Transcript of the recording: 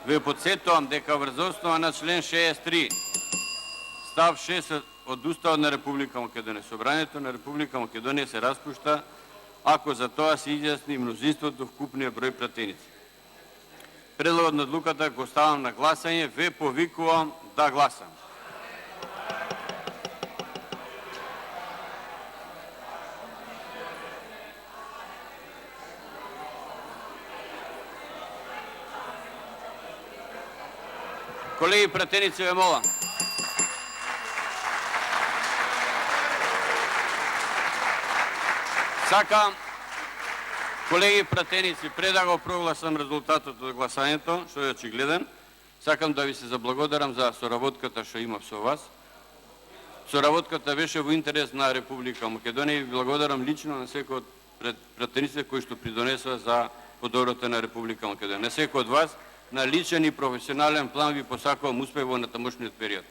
Ве подсетувам дека врз основа на член 63, став 6 од Уставот на Република Македонија, Собранието на Република Македонија се распушта ако за тоа се изјасни мнозинството вкупниот број пратеници. Предлогот на одлуката го ставам на гласање, ве повикувам да гласам. Колеги пратеници, ве молам. Сакам, колеги пратеници, пред да го прогласам резултатот од гласањето, што е очигледен, сакам да ви се заблагодарам за соработката што имав со вас. Соработката беше во интерес на Република Македонија и благодарам лично на секој од пратениците кои што придонесува за подоброто на Република Македонија. На секој од вас, на личен и професионален план ви посакувам успех во натамошниот период.